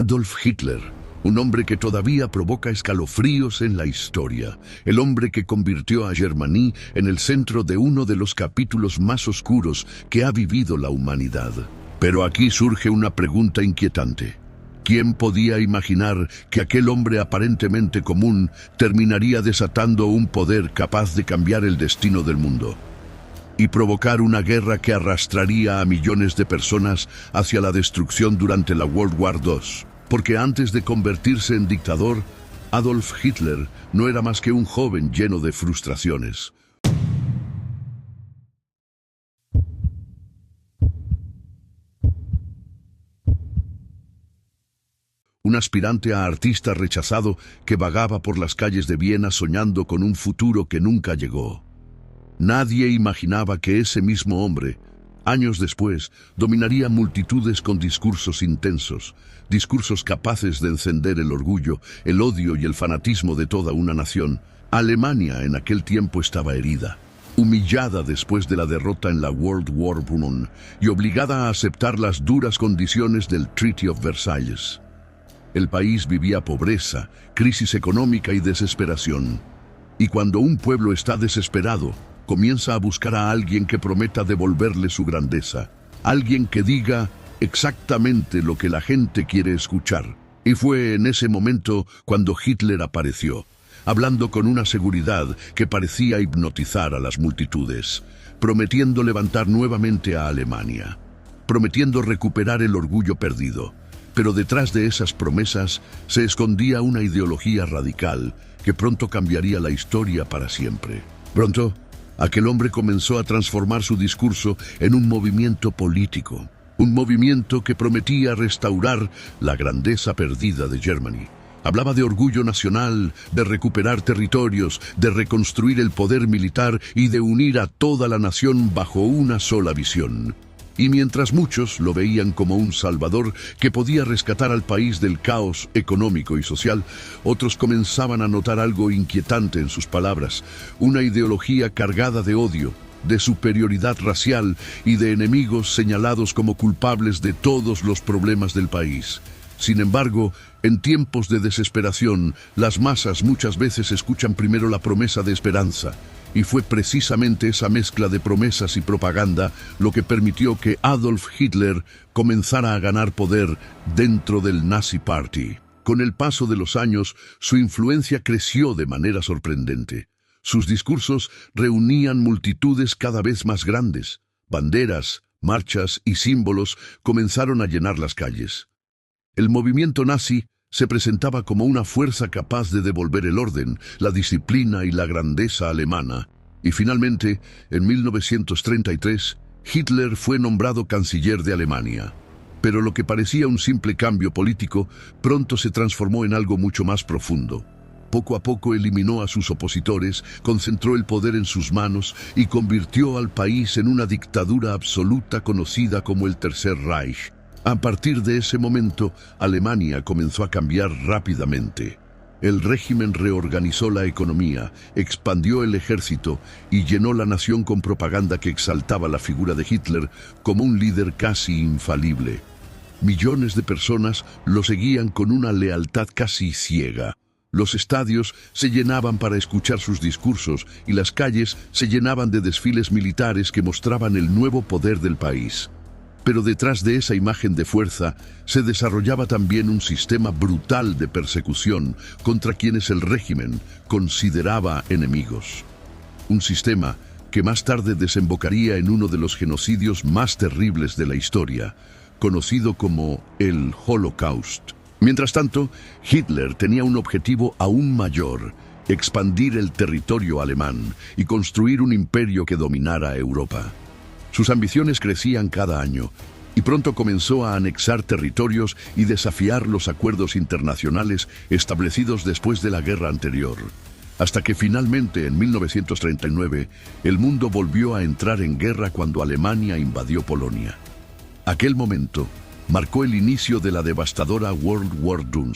Adolf Hitler, un hombre que todavía provoca escalofríos en la historia, el hombre que convirtió a Germany en el centro de uno de los capítulos más oscuros que ha vivido la humanidad. Pero aquí surge una pregunta inquietante. ¿Quién podía imaginar que aquel hombre aparentemente común terminaría desatando un poder capaz de cambiar el destino del mundo y provocar una guerra que arrastraría a millones de personas hacia la destrucción durante la World War II? Porque antes de convertirse en dictador, Adolf Hitler no era más que un joven lleno de frustraciones. Un aspirante a artista rechazado que vagaba por las calles de Viena soñando con un futuro que nunca llegó. Nadie imaginaba que ese mismo hombre, años después, dominaría multitudes con discursos intensos, discursos capaces de encender el orgullo, el odio y el fanatismo de toda una nación. Alemania en aquel tiempo estaba herida, humillada después de la derrota en la World War I y obligada a aceptar las duras condiciones del Treaty of Versailles. El país vivía pobreza, crisis económica y desesperación. Y cuando un pueblo está desesperado, comienza a buscar a alguien que prometa devolverle su grandeza, alguien que diga exactamente lo que la gente quiere escuchar. Y fue en ese momento cuando Hitler apareció, hablando con una seguridad que parecía hipnotizar a las multitudes, prometiendo levantar nuevamente a Alemania, prometiendo recuperar el orgullo perdido. Pero detrás de esas promesas se escondía una ideología radical que pronto cambiaría la historia para siempre. Pronto, aquel hombre comenzó a transformar su discurso en un movimiento político, un movimiento que prometía restaurar la grandeza perdida de Germany. Hablaba de orgullo nacional, de recuperar territorios, de reconstruir el poder militar y de unir a toda la nación bajo una sola visión. Y mientras muchos lo veían como un salvador que podía rescatar al país del caos económico y social, otros comenzaban a notar algo inquietante en sus palabras, una ideología cargada de odio, de superioridad racial y de enemigos señalados como culpables de todos los problemas del país. Sin embargo, en tiempos de desesperación, las masas muchas veces escuchan primero la promesa de esperanza. Y fue precisamente esa mezcla de promesas y propaganda lo que permitió que Adolf Hitler comenzara a ganar poder dentro del Nazi Party. Con el paso de los años, su influencia creció de manera sorprendente. Sus discursos reunían multitudes cada vez más grandes. Banderas, marchas y símbolos comenzaron a llenar las calles. El movimiento nazi se presentaba como una fuerza capaz de devolver el orden, la disciplina y la grandeza alemana. Y finalmente, en 1933, Hitler fue nombrado canciller de Alemania. Pero lo que parecía un simple cambio político, pronto se transformó en algo mucho más profundo. Poco a poco eliminó a sus opositores, concentró el poder en sus manos y convirtió al país en una dictadura absoluta conocida como el Tercer Reich. A partir de ese momento, Alemania comenzó a cambiar rápidamente. El régimen reorganizó la economía, expandió el ejército y llenó la nación con propaganda que exaltaba la figura de Hitler como un líder casi infalible. Millones de personas lo seguían con una lealtad casi ciega. Los estadios se llenaban para escuchar sus discursos y las calles se llenaban de desfiles militares que mostraban el nuevo poder del país. Pero detrás de esa imagen de fuerza se desarrollaba también un sistema brutal de persecución contra quienes el régimen consideraba enemigos. Un sistema que más tarde desembocaría en uno de los genocidios más terribles de la historia, conocido como el Holocaust. Mientras tanto, Hitler tenía un objetivo aún mayor: expandir el territorio alemán y construir un imperio que dominara Europa. Sus ambiciones crecían cada año y pronto comenzó a anexar territorios y desafiar los acuerdos internacionales establecidos después de la guerra anterior. Hasta que finalmente, en 1939, el mundo volvió a entrar en guerra cuando Alemania invadió Polonia. Aquel momento marcó el inicio de la devastadora World War II,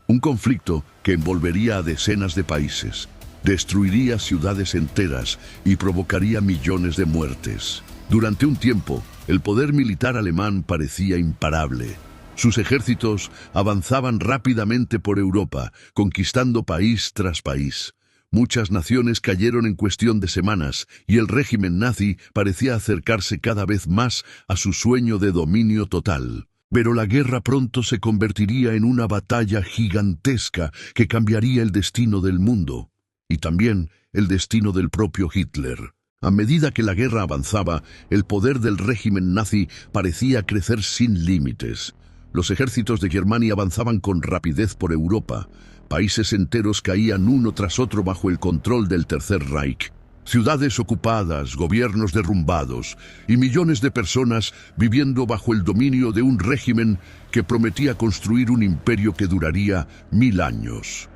un conflicto que envolvería a decenas de países, destruiría ciudades enteras y provocaría millones de muertes. Durante un tiempo, el poder militar alemán parecía imparable. Sus ejércitos avanzaban rápidamente por Europa, conquistando país tras país. Muchas naciones cayeron en cuestión de semanas, y el régimen nazi parecía acercarse cada vez más a su sueño de dominio total. Pero la guerra pronto se convertiría en una batalla gigantesca que cambiaría el destino del mundo, y también el destino del propio Hitler. A medida que la guerra avanzaba, el poder del régimen nazi parecía crecer sin límites. Los ejércitos de Germania avanzaban con rapidez por Europa. Países enteros caían uno tras otro bajo el control del Tercer Reich. Ciudades ocupadas, gobiernos derrumbados y millones de personas viviendo bajo el dominio de un régimen que prometía construir un imperio que duraría 1000 años.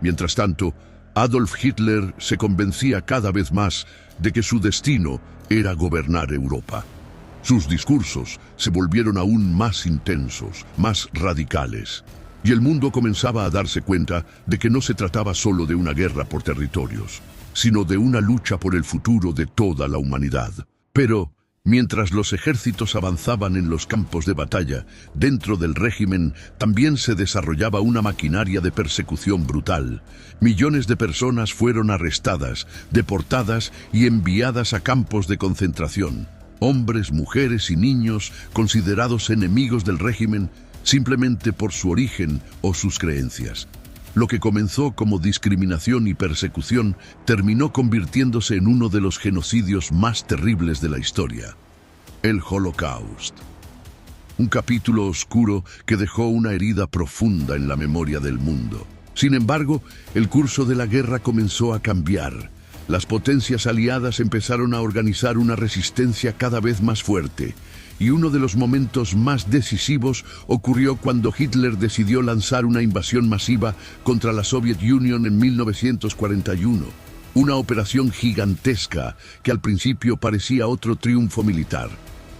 Mientras tanto, Adolf Hitler se convencía cada vez más de que su destino era gobernar Europa. Sus discursos se volvieron aún más intensos, más radicales, y el mundo comenzaba a darse cuenta de que no se trataba solo de una guerra por territorios, sino de una lucha por el futuro de toda la humanidad. Pero, mientras los ejércitos avanzaban en los campos de batalla, dentro del régimen también se desarrollaba una maquinaria de persecución brutal. Millones de personas fueron arrestadas, deportadas y enviadas a campos de concentración. Hombres, mujeres y niños considerados enemigos del régimen simplemente por su origen o sus creencias. Lo que comenzó como discriminación y persecución terminó convirtiéndose en uno de los genocidios más terribles de la historia: el Holocausto. Un capítulo oscuro que dejó una herida profunda en la memoria del mundo. Sin embargo, el curso de la guerra comenzó a cambiar. Las potencias aliadas empezaron a organizar una resistencia cada vez más fuerte, y uno de los momentos más decisivos ocurrió cuando Hitler decidió lanzar una invasión masiva contra la Soviet Union en 1941. Una operación gigantesca que al principio parecía otro triunfo militar.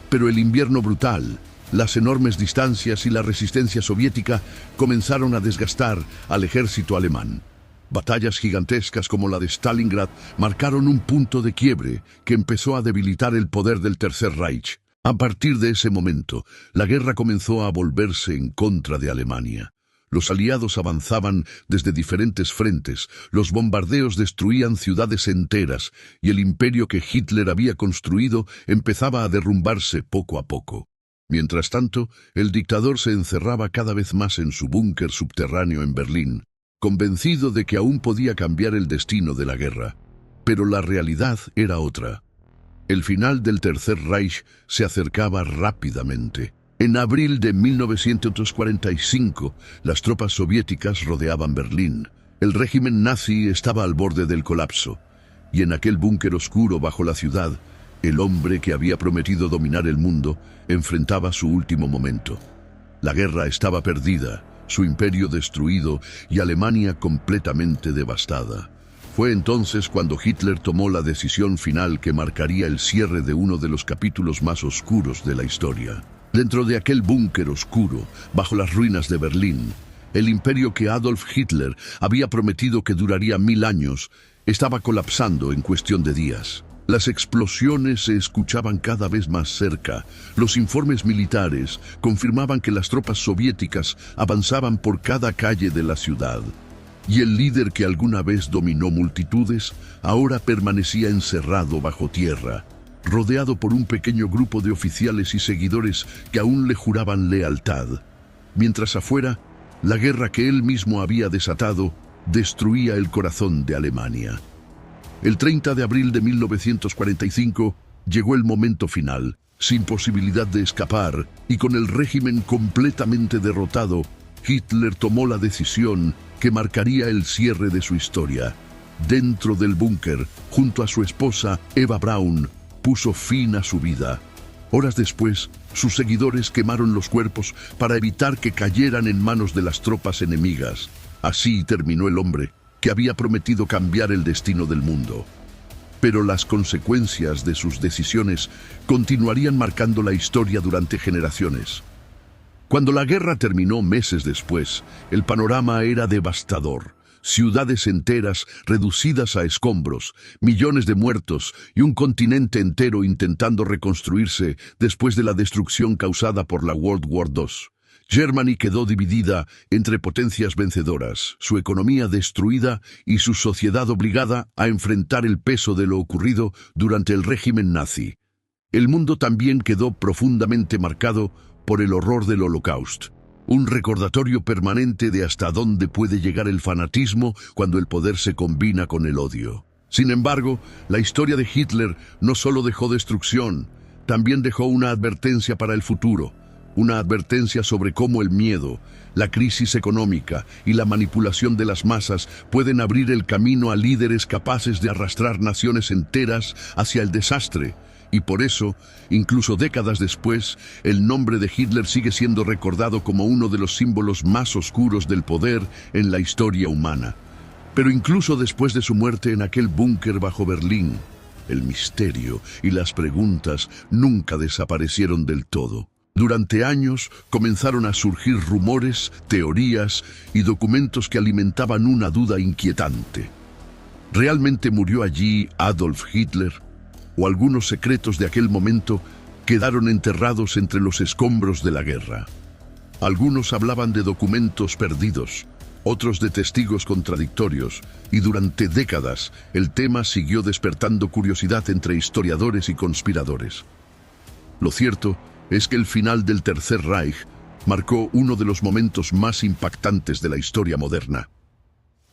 Pero el invierno brutal, las enormes distancias y la resistencia soviética comenzaron a desgastar al ejército alemán. Batallas gigantescas como la de Stalingrad marcaron un punto de quiebre que empezó a debilitar el poder del Tercer Reich. A partir de ese momento, la guerra comenzó a volverse en contra de Alemania. Los aliados avanzaban desde diferentes frentes, los bombardeos destruían ciudades enteras y el imperio que Hitler había construido empezaba a derrumbarse poco a poco. Mientras tanto, el dictador se encerraba cada vez más en su búnker subterráneo en Berlín, convencido de que aún podía cambiar el destino de la guerra. Pero la realidad era otra. El final del Tercer Reich se acercaba rápidamente. En abril de 1945, las tropas soviéticas rodeaban Berlín. El régimen nazi estaba al borde del colapso, y en aquel búnker oscuro bajo la ciudad, el hombre que había prometido dominar el mundo enfrentaba su último momento. La guerra estaba perdida, su imperio destruido y Alemania completamente devastada. Fue entonces cuando Hitler tomó la decisión final que marcaría el cierre de uno de los capítulos más oscuros de la historia. Dentro de aquel búnker oscuro, bajo las ruinas de Berlín, el imperio que Adolf Hitler había prometido que duraría 1000 años, estaba colapsando en cuestión de días. Las explosiones se escuchaban cada vez más cerca. Los informes militares confirmaban que las tropas soviéticas avanzaban por cada calle de la ciudad. Y el líder que alguna vez dominó multitudes, ahora permanecía encerrado bajo tierra, rodeado por un pequeño grupo de oficiales y seguidores que aún le juraban lealtad. Mientras afuera, la guerra que él mismo había desatado destruía el corazón de Alemania. El 30 de abril de 1945 llegó el momento final, sin posibilidad de escapar y con el régimen completamente derrotado. Hitler tomó la decisión que marcaría el cierre de su historia. Dentro del búnker, junto a su esposa Eva Braun, puso fin a su vida. Horas después, sus seguidores quemaron los cuerpos para evitar que cayeran en manos de las tropas enemigas. Así terminó el hombre que había prometido cambiar el destino del mundo. Pero las consecuencias de sus decisiones continuarían marcando la historia durante generaciones. Cuando la guerra terminó meses después, el panorama era devastador. Ciudades enteras reducidas a escombros, millones de muertos y un continente entero intentando reconstruirse después de la destrucción causada por la World War II. Germany quedó dividida entre potencias vencedoras, su economía destruida y su sociedad obligada a enfrentar el peso de lo ocurrido durante el régimen nazi. El mundo también quedó profundamente marcado por el horror del Holocausto, un recordatorio permanente de hasta dónde puede llegar el fanatismo cuando el poder se combina con el odio. Sin embargo, la historia de Hitler no solo dejó destrucción, también dejó una advertencia para el futuro. Una advertencia sobre cómo el miedo, la crisis económica y la manipulación de las masas pueden abrir el camino a líderes capaces de arrastrar naciones enteras hacia el desastre. Y por eso, incluso décadas después, el nombre de Hitler sigue siendo recordado como uno de los símbolos más oscuros del poder en la historia humana. Pero incluso después de su muerte en aquel búnker bajo Berlín, el misterio y las preguntas nunca desaparecieron del todo. Durante años comenzaron a surgir rumores, teorías y documentos que alimentaban una duda inquietante. ¿Realmente murió allí Adolf Hitler? ¿O algunos secretos de aquel momento quedaron enterrados entre los escombros de la guerra? Algunos hablaban de documentos perdidos, otros de testigos contradictorios, y durante décadas el tema siguió despertando curiosidad entre historiadores y conspiradores. Lo cierto es que el final del Tercer Reich marcó uno de los momentos más impactantes de la historia moderna.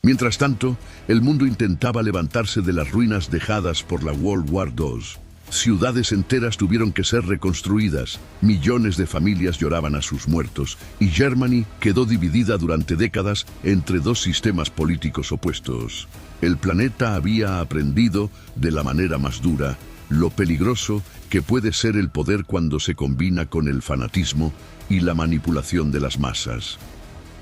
Mientras tanto, el mundo intentaba levantarse de las ruinas dejadas por la World War II. Ciudades enteras tuvieron que ser reconstruidas, millones de familias lloraban a sus muertos, y Germany quedó dividida durante décadas entre dos sistemas políticos opuestos. El planeta había aprendido, de la manera más dura, lo peligroso que puede ser el poder cuando se combina con el fanatismo y la manipulación de las masas.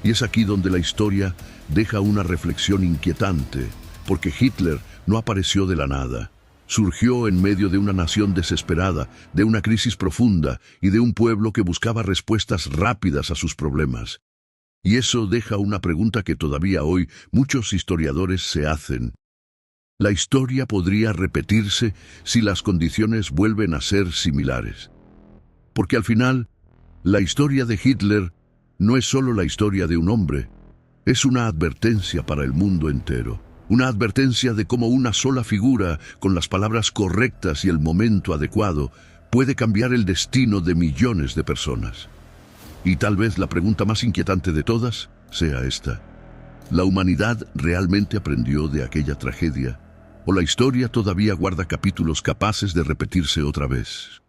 Y es aquí donde la historia deja una reflexión inquietante, porque Hitler no apareció de la nada. Surgió en medio de una nación desesperada, de una crisis profunda y de un pueblo que buscaba respuestas rápidas a sus problemas. Y eso deja una pregunta que todavía hoy muchos historiadores se hacen. La historia podría repetirse si las condiciones vuelven a ser similares. Porque al final, la historia de Hitler no es solo la historia de un hombre, es una advertencia para el mundo entero. Una advertencia de cómo una sola figura, con las palabras correctas y el momento adecuado, puede cambiar el destino de millones de personas. Y tal vez la pregunta más inquietante de todas sea esta. ¿La humanidad realmente aprendió de aquella tragedia? ¿O la historia todavía guarda capítulos capaces de repetirse otra vez?